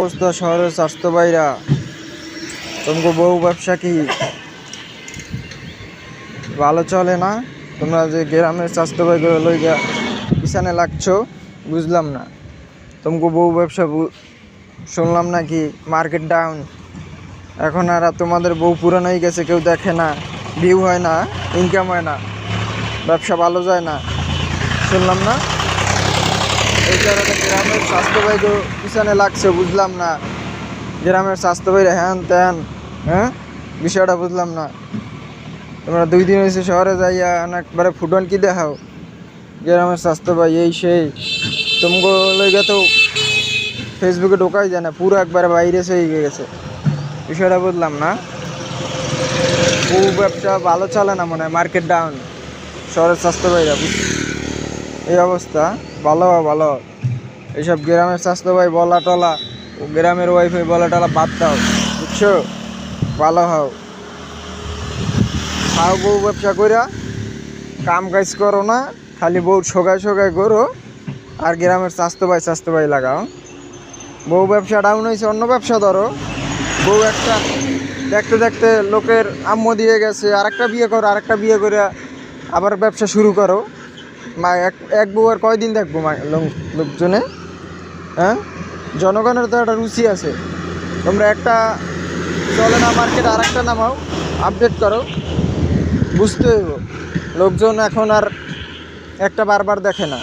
অবস্থা শহরের স্বাস্থ্য ভাইরা, তোমাকে বউ ব্যবসা কি ভালো চলে না? তোমরা যে গ্রামের স্বাস্থ্য ভাই লইয়া পিছনে লাগছো, বুঝলাম না। তোমাকে বউ ব্যবসা শুনলাম নাকি মার্কেট ডাউন, এখন আর তোমাদের বউ পুরানো হয়ে গেছে, কেউ দেখে না, ভিউ হয় না, ইনকাম হয় না, ব্যবসা ভালো যায় না, শুনলাম না। এই কারণে গ্রামের স্বাস্থ্য ভাইকে পিছনে লাগছে, বুঝলাম না। গ্রামের স্বাস্থ্য ভাইরা হ্যান ত্যান, হ্যাঁ, বিষয়টা বুঝলাম না। তোমরা 2 দিন হয়েছে শহরে যাইয়া একবারে ফুটন কি দেখাও, গ্রামের স্বাস্থ্য ভাই এই সেই, তোমাকে লইগা তো ফেসবুকে ঢোকাই যায় না, পুরো একবারে বাইরে হয়ে গেছে, বিষয়টা বুঝলাম না। বউ ব্যবসা ভালো চলে না মনে হয়, মার্কেট ডাউন, শহরের স্বাস্থ্য ভাইরা এই অবস্থা। ভালো ভালো এইসব গ্রামের স্বাস্থ্য ভাই বলা টলা, গ্রামের ওয়াইফাই বলা টলা বাদ দাও, বুঝছো? ভালো হও, খাও বউ ব্যবসা কইরা, কাম কাজ করো না, খালি বউ শোকায় করো আর গ্রামের স্বাস্থ্য ভাই লাগাও। বউ ব্যবসা ডাউন হয়েছে, অন্য ব্যবসা ধরো। বউ একটা দেখতে দেখতে লোকের আম্মু দিয়ে গেছে, আরেকটা বিয়ে করো, আরেকটা বিয়ে করে আবার ব্যবসা শুরু করো। এক বউ আর কয়দিন দেখবো লোকজনে? হ্যাঁ, জনগণের তো একটা রুচি আছে। তোমরা একটা চলে না মার্কেট, আর একটা নামাও, আপডেট করো, বুঝতে হইব। লোকজন এখন আর একটা বারবার দেখে না,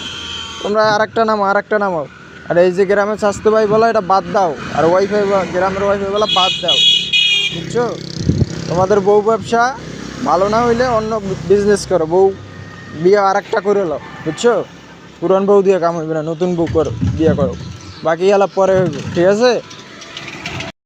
তোমরা আর একটা নামাও। আর এই যে গ্রামের স্বাস্থ্য ভাই বলা, এটা বাদ দাও, আর ওয়াইফাই গ্রামের ওয়াইফাই বলা বাদ দাও, বুঝছো? তোমাদের বউ ব্যবসা ভালো না হইলে অন্য বিজনেস করো, বউ বিয়ে আর একটা করে লো, বুঝছো? পুরান বউ দিয়ে কাম হইবে না, নতুন বউ করো, বিয়ে করো, বাকি আলাপ পরে হইব, ঠিক আছে?